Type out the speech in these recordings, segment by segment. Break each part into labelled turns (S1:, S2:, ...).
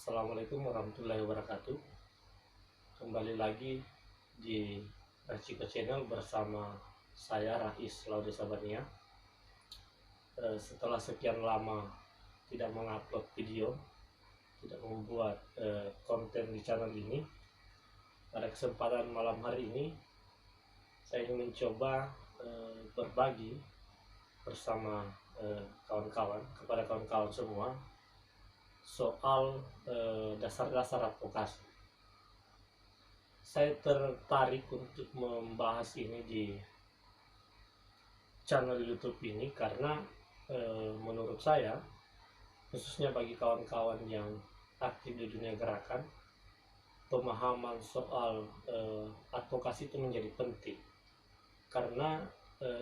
S1: Assalamualaikum warahmatullahi wabarakatuh. Kembali lagi di Raciko Channel bersama saya Rais Laude Sabania. Setelah sekian lama tidak mengupload video, tidak membuat konten di channel ini, pada kesempatan malam hari ini saya ingin mencoba berbagi bersama kawan-kawan kepada kawan-kawan semua soal dasar-dasar advokasi. Saya tertarik untuk membahas ini di channel YouTube ini karena menurut saya, khususnya bagi kawan-kawan yang aktif di dunia gerakan, pemahaman soal advokasi itu menjadi penting karena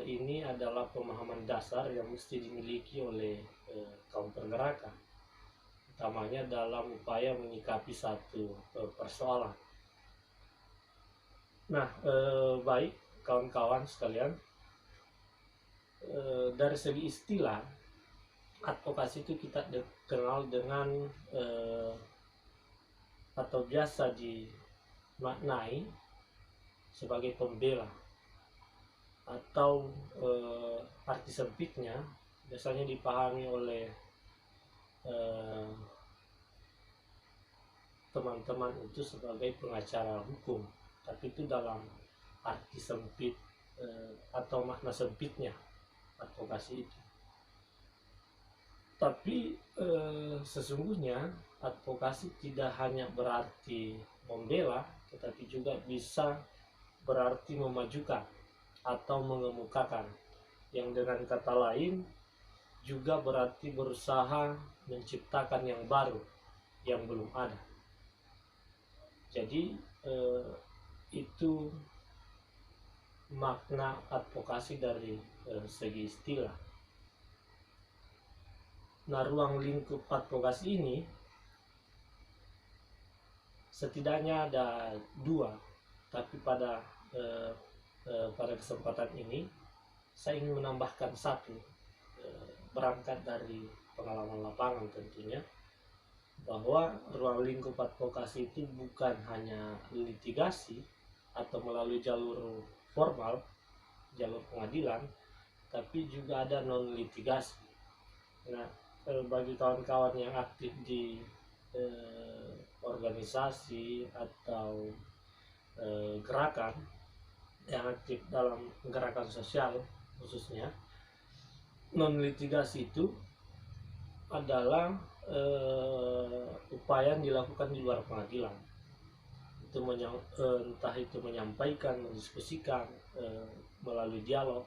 S1: ini adalah pemahaman dasar yang mesti dimiliki oleh kaum pergerakan, utamanya dalam upaya menyikapi satu persoalan. Nah, baik kawan-kawan sekalian, dari segi istilah, advokasi itu kita kenal dengan atau biasa dimaknai sebagai pembela, atau arti sempitnya biasanya dipahami oleh teman-teman itu sebagai pengacara hukum, tapi itu dalam arti sempit atau makna sempitnya advokasi itu. Tapi sesungguhnya advokasi tidak hanya berarti membela, tetapi juga bisa berarti memajukan atau mengemukakan, yang dengan kata lain juga berarti berusaha menciptakan yang baru yang belum ada. Jadi itu makna advokasi dari segi istilah. Nah, ruang lingkup advokasi ini setidaknya ada dua, tapi pada kesempatan ini saya ingin menambahkan satu, berangkat dari pengalaman lapangan tentunya, bahwa ruang lingkup advokasi itu bukan hanya litigasi atau melalui jalur formal, jalur pengadilan, tapi juga ada non litigasi. Nah, bagi kawan-kawan yang aktif di organisasi atau gerakan, yang aktif dalam gerakan sosial khususnya, non litigasi itu adalah upaya yang dilakukan di luar pengadilan. Itu entah itu menyampaikan, mendiskusikan melalui dialog,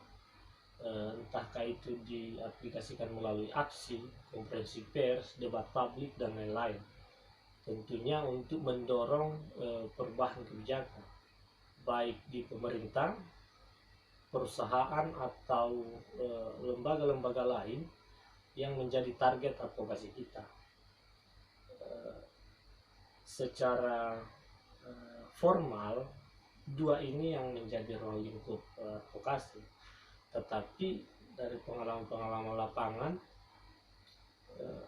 S1: entahkah itu diaplikasikan melalui aksi, konferensi pers, debat publik, dan lain-lain. Tentunya untuk mendorong perubahan kebijakan, baik di pemerintah, perusahaan, atau lembaga-lembaga lain yang menjadi target advokasi kita. Secara formal, dua ini yang menjadi ruang lingkup advokasi. Tetapi dari pengalaman-pengalaman lapangan,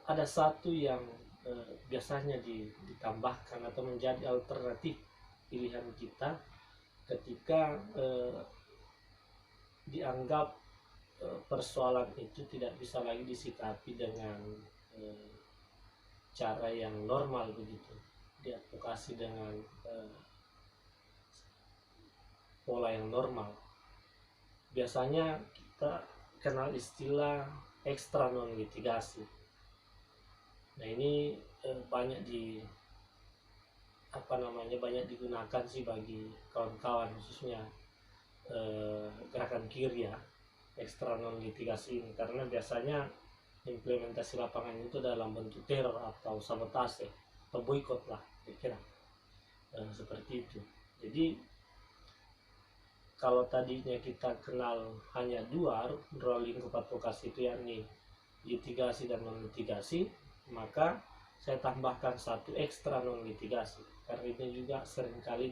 S1: ada satu yang biasanya ditambahkan atau menjadi alternatif pilihan kita ketika dianggap persoalan itu tidak bisa lagi disikapi dengan cara yang normal begitu, diadvokasi dengan pola yang normal. Biasanya kita kenal istilah ekstra non litigasi. Nah, ini banyak digunakan sih bagi kawan-kawan, khususnya gerakan kiri ya, ekstra non litigasi ini, karena biasanya implementasi lapangan itu dalam bentuk teror atau sabotase atau boykot lah, kira-kira seperti itu. Jadi kalau tadinya kita kenal hanya dua ruang lingkup advokasi itu, yakni litigasi dan non litigasi, maka saya tambahkan satu ekstra non litigasi, karena ini juga seringkali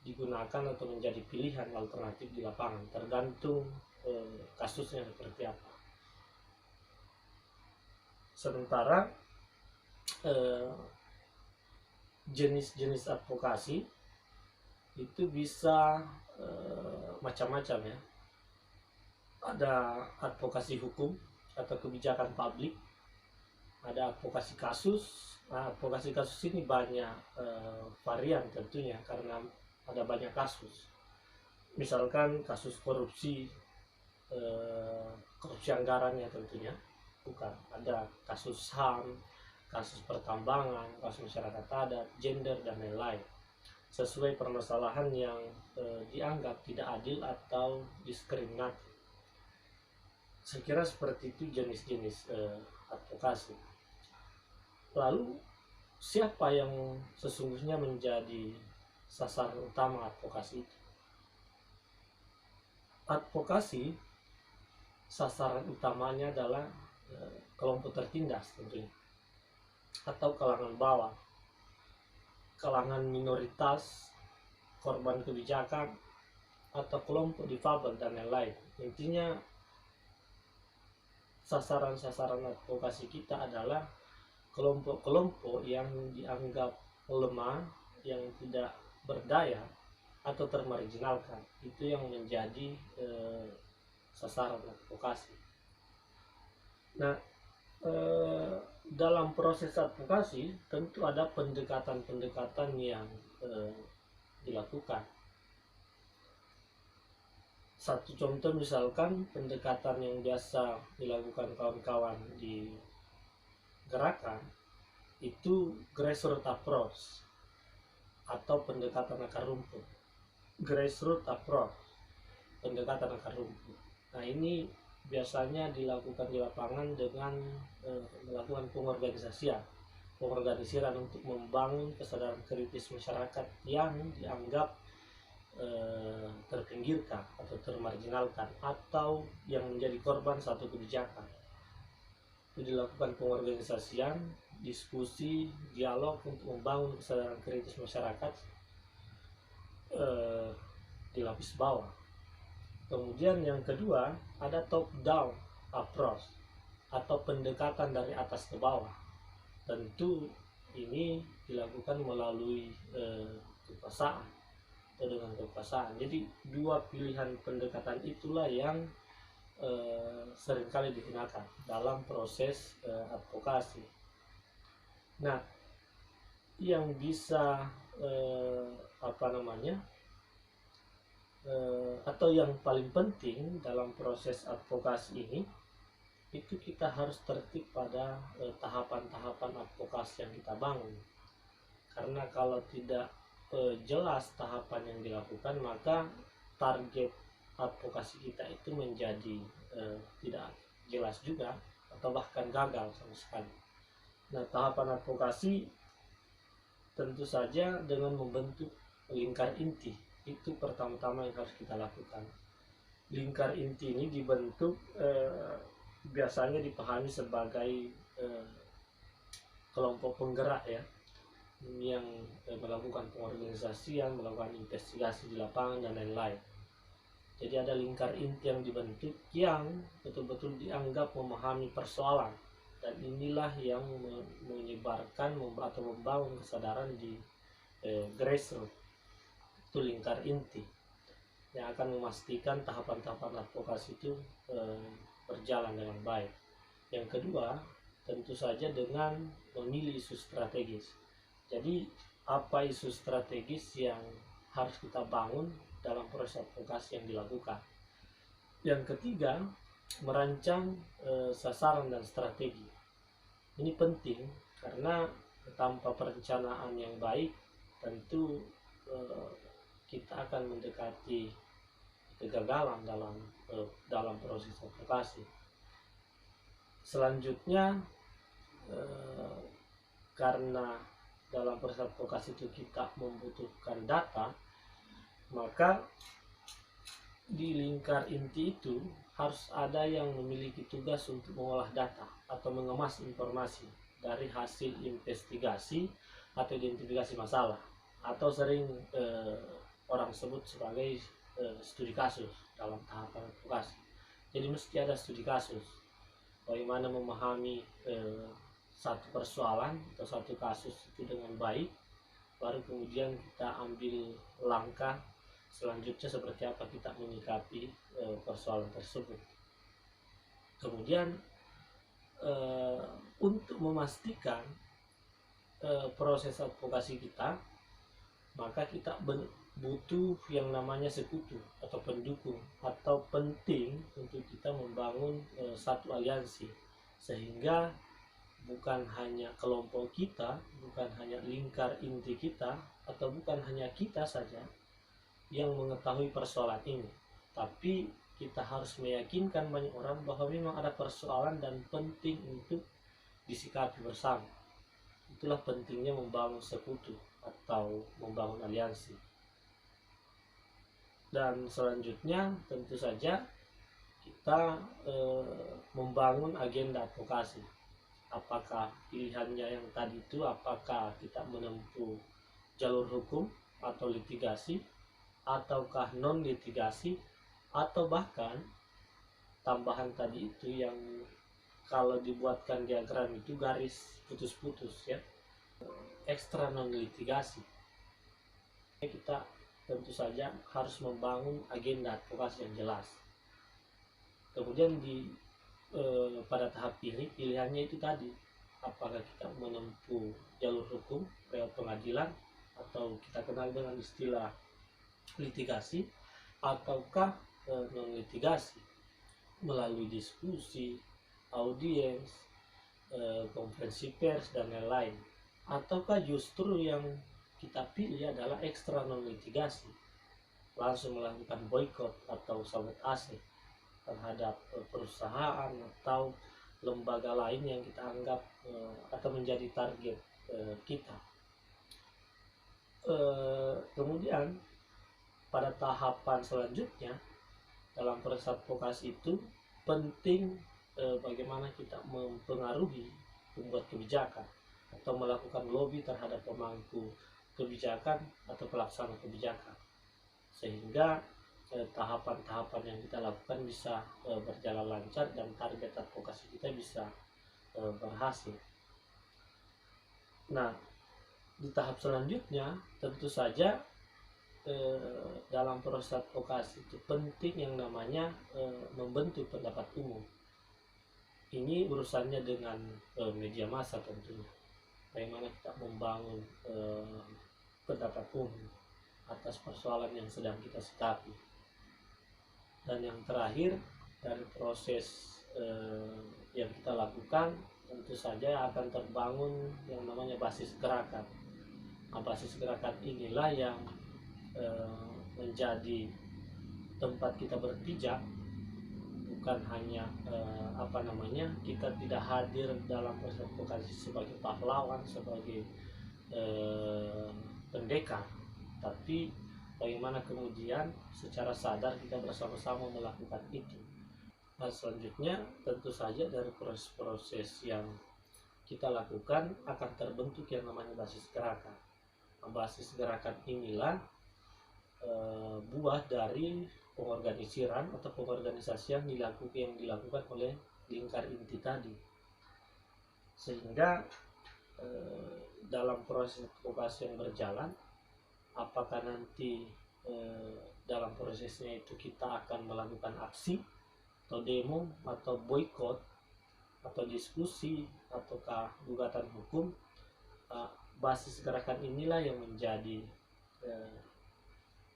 S1: digunakan atau menjadi pilihan alternatif di lapangan, tergantung kasusnya seperti apa. Sementara jenis-jenis advokasi itu bisa macam-macam ya. Ada advokasi hukum atau kebijakan publik, ada advokasi kasus. Nah, advokasi kasus ini banyak varian tentunya karena ada banyak kasus. Misalkan kasus korupsi, korupsi anggaran ya tentunya, bukan. Ada kasus HAM, kasus pertambangan, kasus masyarakat adat, gender, dan lain-lain. Sesuai permasalahan yang dianggap tidak adil atau diskriminatif. Saya kira seperti itu jenis-jenis advokasi. Lalu siapa yang sesungguhnya menjadi sasaran utama advokasi itu? Advokasi sasaran utamanya adalah kelompok tertindas tentunya, atau kalangan bawah, kalangan minoritas, korban kebijakan, atau kelompok difabel dan lain-lain. Intinya sasaran-sasaran advokasi kita adalah kelompok-kelompok yang dianggap lemah, yang tidak berdaya atau termarginalkan. Itu yang menjadi sasaran advokasi. Nah, dalam proses advokasi tentu ada pendekatan-pendekatan yang dilakukan. Satu contoh misalkan pendekatan yang biasa dilakukan kawan-kawan di gerakan itu grassroots approach atau pendekatan akar rumput. Grassroots approach, pendekatan akar rumput. Nah, ini biasanya dilakukan di lapangan dengan melakukan pengorganisasian untuk membangun kesadaran kritis masyarakat yang dianggap terpinggirkan atau termarginalkan atau yang menjadi korban satu kebijakan. Itu dilakukan pengorganisasian, diskusi, dialog untuk membangun kesadaran kritis masyarakat di lapis bawah. Kemudian yang kedua ada top down approach atau pendekatan dari atas ke bawah. Tentu ini dilakukan melalui kekuasaan atau dengan kekuasaan. Jadi dua pilihan pendekatan itulah yang seringkali digunakan dalam proses advokasi. Nah, yang bisa atau yang paling penting dalam proses advokasi ini itu kita harus tertib pada tahapan-tahapan advokasi yang kita bangun. Karena kalau tidak jelas tahapan yang dilakukan, maka target advokasi kita itu menjadi tidak jelas juga atau bahkan gagal sama sekali. Nah, tahapan advokasi tentu saja dengan membentuk lingkar inti itu pertama-tama yang harus kita lakukan. Lingkar inti ini dibentuk biasanya dipahami sebagai kelompok penggerak ya, yang melakukan pengorganisasian, melakukan investigasi di lapangan dan lain-lain. Jadi ada lingkar inti yang dibentuk yang betul-betul dianggap memahami persoalan, dan inilah yang menyebarkan atau membangun kesadaran di grassroots. Itu lingkar inti yang akan memastikan tahapan-tahapan advokasi itu berjalan dengan baik. Yang kedua, tentu saja dengan memilih isu strategis. Jadi apa isu strategis yang harus kita bangun dalam proses advokasi yang dilakukan. Yang ketiga, merancang sasaran dan strategi. Ini penting karena tanpa perencanaan yang baik tentu kita akan mendekati kegagalan dalam proses advokasi. Selanjutnya, karena dalam proses advokasi itu kita membutuhkan data, maka di lingkar inti itu harus ada yang memiliki tugas untuk mengolah data atau mengemas informasi dari hasil investigasi atau identifikasi masalah, atau sering orang sebut sebagai studi kasus dalam tahapan advokasi. Jadi mesti ada studi kasus, bagaimana memahami satu persoalan atau satu kasus itu dengan baik, baru kemudian kita ambil langkah selanjutnya seperti apa kita menyikapi persoalan tersebut. Kemudian untuk memastikan proses advokasi kita, maka kita butuh yang namanya sekutu atau pendukung, atau penting untuk kita membangun satu aliansi, sehingga bukan hanya kelompok kita, bukan hanya lingkar inti kita, atau bukan hanya kita saja yang mengetahui persoalan ini, tapi kita harus meyakinkan banyak orang bahwa memang ada persoalan dan penting untuk disikapi bersama. Itulah pentingnya membangun sekutu atau membangun aliansi. Dan selanjutnya tentu saja kita membangun agenda advokasi. Apakah pilihannya yang tadi itu, apakah kita menempuh jalur hukum atau litigasi, ataukah non litigasi, atau bahkan tambahan tadi itu yang kalau dibuatkan diagram itu garis putus-putus ya, ekstra non litigasi. Kita tentu saja harus membangun agenda advokasi yang jelas. Kemudian pada tahap ini pilihannya itu tadi, apakah kita menempuh jalur hukum lewat pengadilan, atau kita kenal dengan istilah litigasi, ataukah non litigasi melalui diskusi, audiens, konferensi pers dan lain-lain, ataukah justru yang kita pilih adalah ekstra non litigasi, langsung melakukan boykot atau sabotase terhadap perusahaan atau lembaga lain yang kita anggap akan menjadi target kita. Kemudian pada tahapan selanjutnya dalam proses advokasi itu penting bagaimana kita mempengaruhi pembuat kebijakan atau melakukan lobby terhadap pemangku kebijakan atau pelaksana kebijakan, sehingga tahapan-tahapan yang kita lakukan bisa berjalan lancar dan target advokasi kita bisa berhasil. Nah, di tahap selanjutnya tentu saja dalam proses advokasi itu penting yang namanya membentuk pendapat umum. Ini urusannya dengan media massa tentunya. Bagaimana kita membangun pendapat umum atas persoalan yang sedang kita sikapi. Dan yang terakhir, dari proses yang kita lakukan tentu saja akan terbangun yang namanya basis gerakan. Nah, basis gerakan inilah yang menjadi tempat kita berpijak, bukan hanya kita tidak hadir dalam proses advokasi sebagai pahlawan, sebagai pendekar, tapi bagaimana kemudian secara sadar kita bersama-sama melakukan itu. Nah, selanjutnya tentu saja dari proses-proses yang kita lakukan akan terbentuk yang namanya basis gerakan. Nah, basis gerakan inilah buah dari pengorganisiran atau pengorganisasian yang dilakukan oleh lingkar inti tadi, sehingga dalam proses advokasi yang berjalan, apakah nanti dalam prosesnya itu kita akan melakukan aksi atau demo atau boykot atau diskusi ataukah gugatan hukum, basis gerakan inilah yang menjadi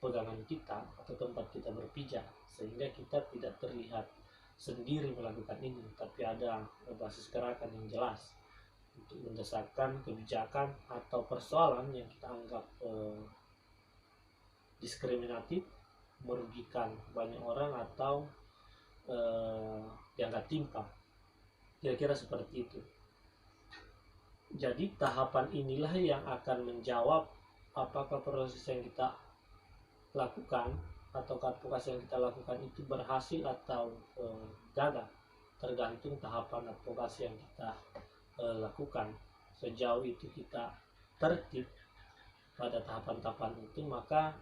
S1: pegangan kita atau tempat kita berpijak, sehingga kita tidak terlihat sendiri melakukan ini, tapi ada basis gerakan yang jelas untuk mendesakkan kebijakan atau persoalan yang kita anggap diskriminatif, merugikan banyak orang, atau dianggap timpang. Kira-kira seperti itu. Jadi tahapan inilah yang akan menjawab apakah proses yang kita lakukan atau advokasi yang kita lakukan itu berhasil atau gagal, tergantung tahapan advokasi yang kita lakukan. Sejauh itu kita tertib pada tahapan-tahapan itu, maka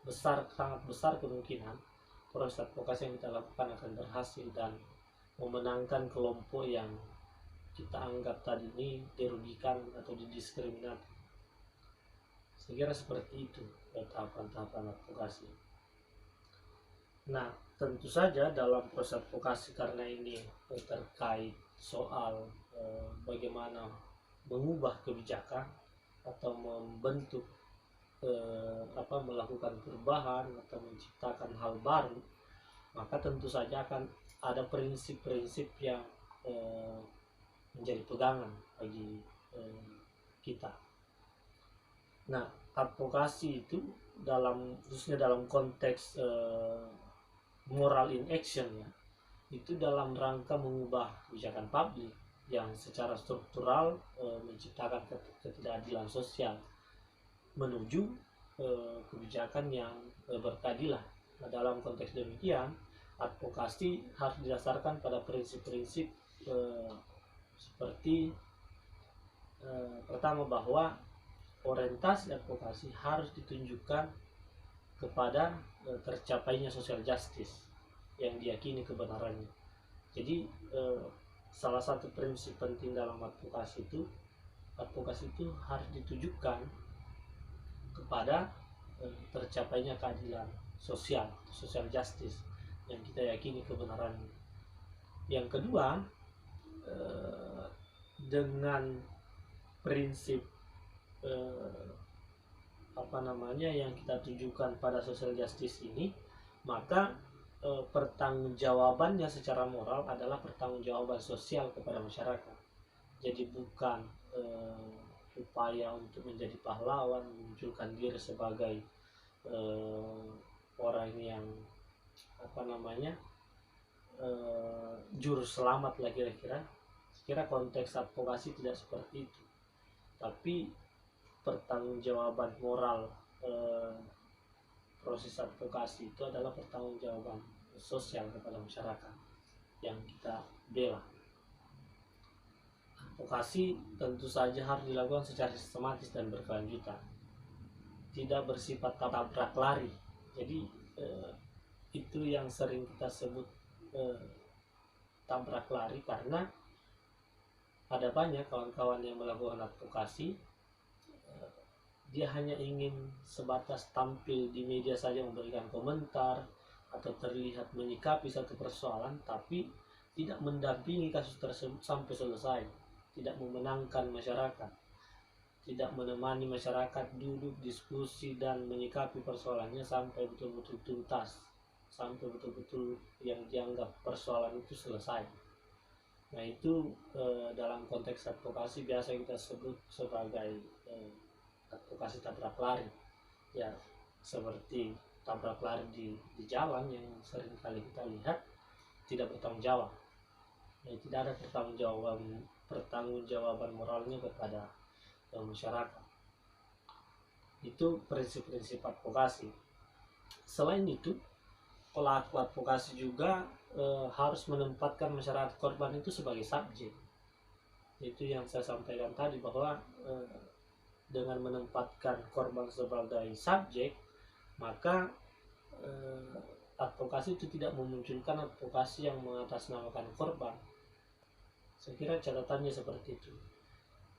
S1: sangat besar kemungkinan proses advokasi yang kita lakukan akan berhasil dan memenangkan kelompok yang kita anggap tadi ini dirugikan atau didiskriminasi. Saya kira seperti itu tahapan-tahapan advokasi. Nah, tentu saja dalam proses advokasi, karena ini terkait soal bagaimana mengubah kebijakan atau membentuk melakukan perubahan atau menciptakan hal baru, maka tentu saja akan ada prinsip-prinsip yang menjadi pegangan bagi kita. Nah, advokasi itu khususnya dalam konteks moral in action ya, itu dalam rangka mengubah kebijakan publik yang secara struktural menciptakan ketidakadilan sosial menuju kebijakan yang berkeadilan. Nah, dalam konteks demikian, advokasi harus didasarkan pada prinsip-prinsip seperti pertama, bahwa orientasi advokasi harus ditunjukkan kepada tercapainya social justice yang diyakini kebenarannya. Jadi salah satu prinsip penting dalam advokasi itu harus ditujukan kepada tercapainya keadilan sosial, social justice yang kita yakini kebenarannya. Yang kedua, dengan prinsip yang kita tujukan pada social justice ini, maka pertanggungjawabannya secara moral adalah pertanggungjawaban sosial kepada masyarakat. Jadi bukan upaya untuk menjadi pahlawan, memunculkan diri sebagai orang yang juru selamat lah kira-kira. Kira konteks advokasi tidak seperti itu, tapi pertanggungjawaban moral proses advokasi itu adalah pertanggungjawaban sosial kepada masyarakat yang kita bela. Advokasi tentu saja harus dilakukan secara sistematis dan berkelanjutan, tidak bersifat tabrak lari. Jadi itu yang sering kita sebut tabrak lari, karena ada banyak kawan-kawan yang melakukan advokasi, dia hanya ingin sebatas tampil di media saja, memberikan komentar atau terlihat menyikapi satu persoalan, tapi tidak mendampingi kasus tersebut sampai selesai, tidak memenangkan masyarakat, tidak menemani masyarakat duduk diskusi dan menyikapi persoalannya sampai betul-betul tuntas, sampai betul-betul yang dianggap persoalan itu selesai. Nah, itu dalam konteks advokasi biasa kita sebut sebagai advokasi tabrak lari ya, seperti tabrak lari di jalan yang sering kali kita lihat, tidak bertanggung jawab. Tidak ada pertanggungjawaban moralnya kepada masyarakat. Itu prinsip-prinsip advokasi. Selain itu, pelaku advokasi juga harus menempatkan masyarakat korban itu sebagai subjek. Itu yang saya sampaikan tadi, bahwa dengan menempatkan korban sebagai subjek, maka advokasi itu tidak memunculkan advokasi yang mengatasnamakan korban. Saya kira catatannya seperti itu.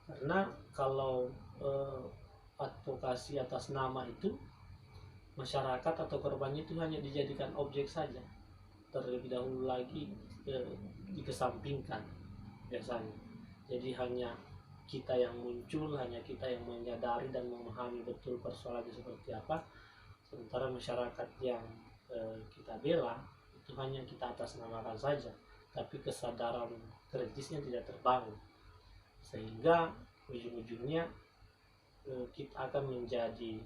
S1: Karena kalau advokasi atas nama itu, masyarakat atau korbannya itu hanya dijadikan objek saja, terlebih dahulu lagi dikesampingkan biasanya. Jadi hanya kita yang muncul, hanya kita yang menyadari dan memahami betul persoalannya seperti apa, sementara masyarakat yang kita bela itu hanya kita atasnamakan saja, tapi kesadaran kritisnya tidak terbangun, sehingga ujung-ujungnya kita akan menjadi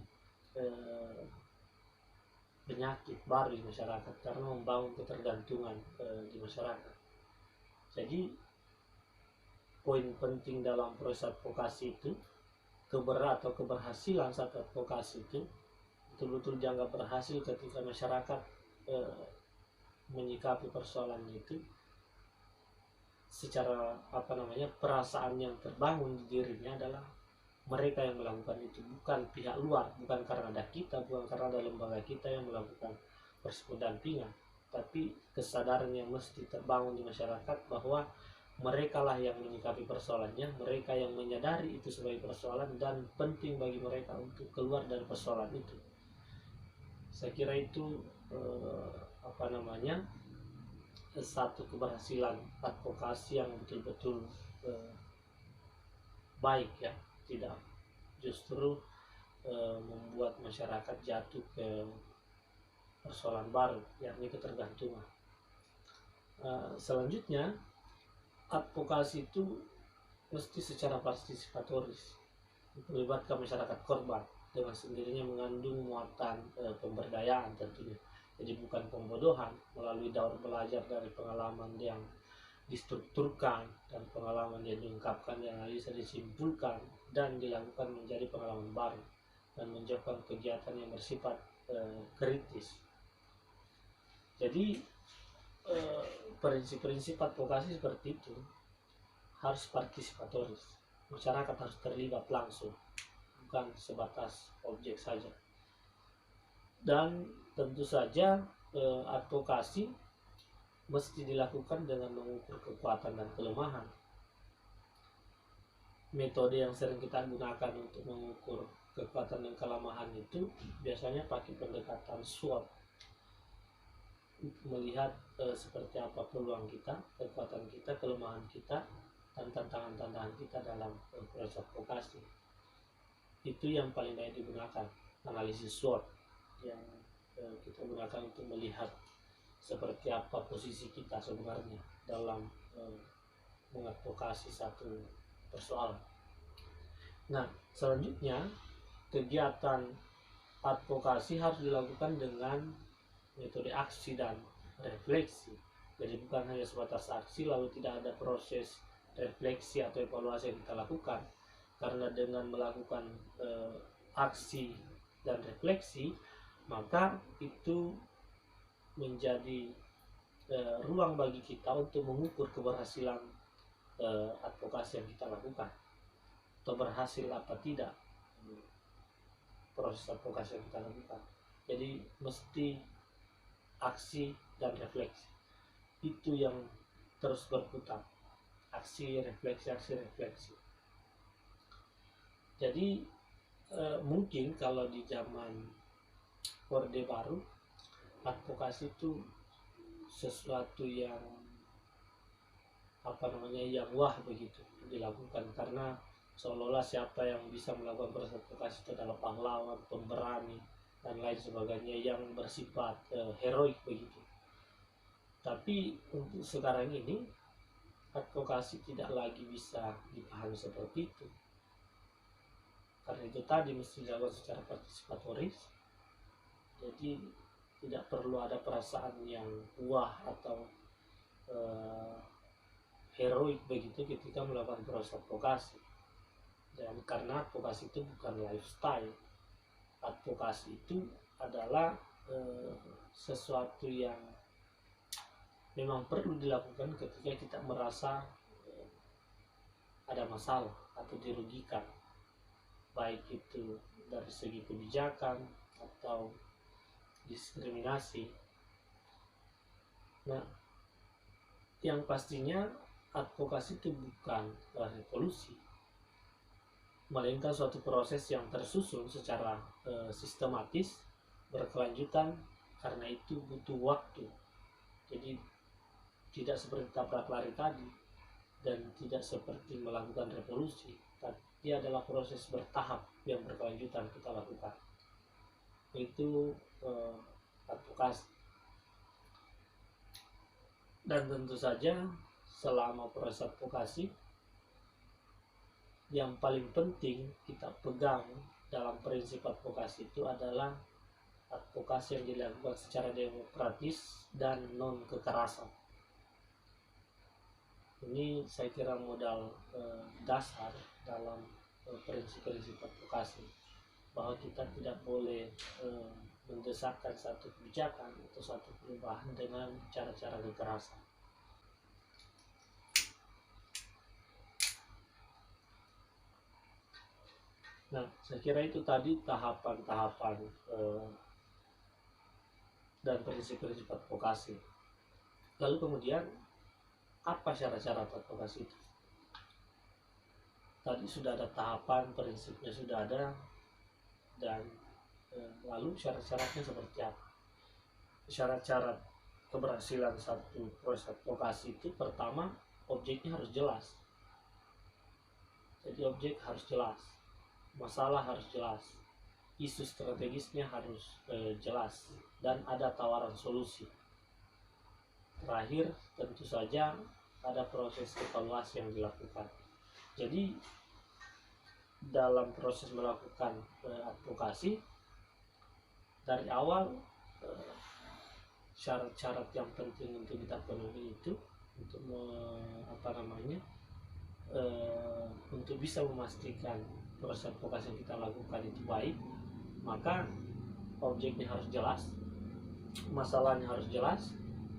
S1: penyakit baru di masyarakat, karena membangun ketergantungan di masyarakat. Jadi poin penting dalam proses advokasi itu, keberhasilan saat advokasi itu betul-betul dianggap berhasil ketika masyarakat menyikapi persoalannya itu secara perasaan yang terbangun di dirinya adalah mereka yang melakukan itu, bukan pihak luar, bukan karena ada kita, bukan karena ada lembaga kita yang melakukan proses pendampingan, tapi kesadaran yang mesti terbangun di masyarakat bahwa mereka lah yang menyikapi persoalannya, mereka yang menyadari itu sebagai persoalan dan penting bagi mereka untuk keluar dari persoalan itu. Saya kira itu apa namanya, satu keberhasilan advokasi yang betul-betul baik ya, tidak justru membuat masyarakat jatuh ke persoalan baru, yakni ketergantungan. Selanjutnya, advokasi itu mesti secara partisipatoris, melibatkan masyarakat korban, dengan sendirinya mengandung muatan pemberdayaan tentunya. Jadi bukan pembodohan, melalui daur belajar dari pengalaman yang distrukturkan dan pengalaman yang diungkapkan yang bisa disimpulkan dan dilakukan menjadi pengalaman baru dan menjauhkan kegiatan yang bersifat kritis. Jadi prinsip-prinsip advokasi seperti itu harus partisipatoris. Masyarakat harus terlibat langsung, bukan sebatas objek saja. Dan tentu saja advokasi mesti dilakukan dengan mengukur kekuatan dan kelemahan. Metode yang sering kita gunakan untuk mengukur kekuatan dan kelemahan itu biasanya pakai pendekatan SWOT, melihat seperti apa peluang kita, kekuatan kita, kelemahan kita, dan tantangan-tantangan kita dalam proses advokasi. Itu yang paling banyak digunakan, analisis SWOT yang kita gunakan untuk melihat seperti apa posisi kita sebenarnya dalam mengadvokasi satu persoalan. Nah, selanjutnya kegiatan advokasi harus dilakukan dengan metode aksi dan refleksi. Jadi bukan hanya sebatas aksi lalu tidak ada proses refleksi atau evaluasi yang kita lakukan. Karena dengan melakukan aksi dan refleksi, maka itu menjadi ruang bagi kita untuk mengukur keberhasilan advokasi yang kita lakukan, atau berhasil apa tidak proses advokasi yang kita lakukan. Jadi mesti aksi dan refleksi itu yang terus berputar, aksi refleksi. Jadi mungkin kalau di zaman Orde Baru, advokasi itu sesuatu yang yang wah begitu dilakukan, karena seolah-olah siapa yang bisa melakukan proses advokasi itu adalah pahlawan, pemberani dan lain sebagainya yang bersifat heroik begitu. Tapi untuk sekarang ini advokasi tidak lagi bisa dipahami seperti itu, karena itu tadi mesti dilakukan secara partisipatoris. Jadi tidak perlu ada perasaan yang wah atau heroik begitu ketika melakukan proses advokasi. Dan karena advokasi itu bukan lifestyle, advokasi itu adalah sesuatu yang memang perlu dilakukan ketika kita merasa ada masalah atau dirugikan, baik itu dari segi kebijakan atau diskriminasi. Nah, yang pastinya advokasi itu bukan revolusi, melainkan suatu proses yang tersusun secara sistematis, berkelanjutan. Karena itu butuh waktu. Jadi tidak seperti tabrak lari tadi dan tidak seperti melakukan revolusi, tapi adalah proses bertahap yang berkelanjutan kita lakukan. Itu advokasi. Dan tentu saja selama proses advokasi, yang paling penting kita pegang dalam prinsip advokasi itu adalah advokasi yang dilakukan secara demokratis dan non kekerasan. Ini saya kira modal dasar dalam prinsip-prinsip advokasi, bahwa kita tidak boleh mendesakkan satu kebijakan atau satu perubahan dengan cara-cara kekerasan. Nah, saya kira itu tadi tahapan-tahapan dan prinsip-prinsip advokasi. Lalu kemudian Apa syarat-syarat advokasi itu? Tadi sudah ada tahapan, prinsipnya sudah ada, dan lalu syarat-syaratnya seperti apa? Syarat-syarat keberhasilan satu proses advokasi itu, pertama, objeknya harus jelas. Jadi objek harus jelas, masalah harus jelas, isu strategisnya harus jelas, dan ada tawaran solusi. Terakhir, tentu saja ada proses evaluasi yang dilakukan. Jadi dalam proses melakukan advokasi, dari awal syarat-syarat yang penting untuk kita penuhi itu untuk untuk bisa memastikan proses advokasi yang kita lakukan itu baik, maka objeknya harus jelas, masalahnya harus jelas,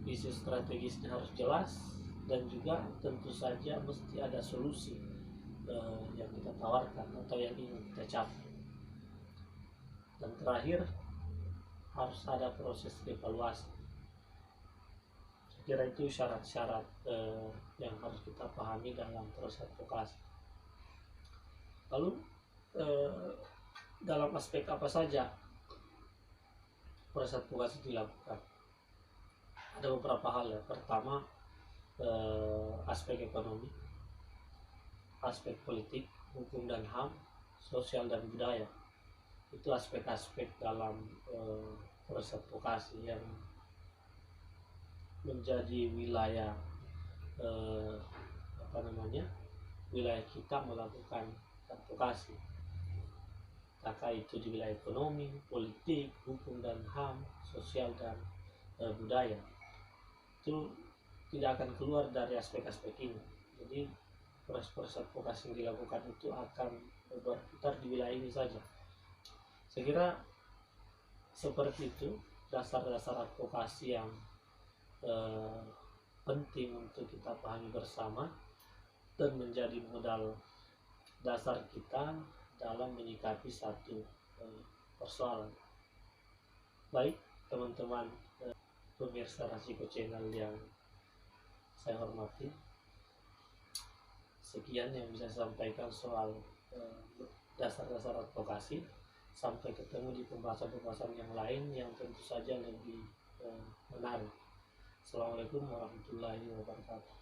S1: isu strategisnya harus jelas, dan juga tentu saja mesti ada solusi yang kita tawarkan atau yang ingin kita capai. Dan terakhir, harus ada proses evaluasi. Saya kira itu syarat-syarat yang harus kita pahami dalam proses advokasi. Lalu dalam aspek apa saja proses advokasi dilakukan? Ada beberapa hal ya. Pertama, aspek ekonomi, aspek politik, hukum dan HAM, sosial dan budaya. Itu aspek-aspek dalam proses advokasi yang menjadi wilayah wilayah kita melakukan advokasi. Apakah itu di wilayah ekonomi, politik, hukum dan HAM, sosial dan budaya, itu tidak akan keluar dari aspek-aspek ini. Jadi proses advokasi yang dilakukan itu akan berputar di wilayah ini saja. Saya kira seperti itu dasar-dasar advokasi yang penting untuk kita pahami bersama dan menjadi modal dasar kita dalam menyikapi satu persoalan. Baik teman-teman pemirsa Rasiko Channel yang saya hormati, sekian yang bisa saya sampaikan soal dasar-dasar advokasi. Sampai ketemu di pembahasan-pembahasan yang lain yang tentu saja lebih menarik. Assalamualaikum warahmatullahi wabarakatuh.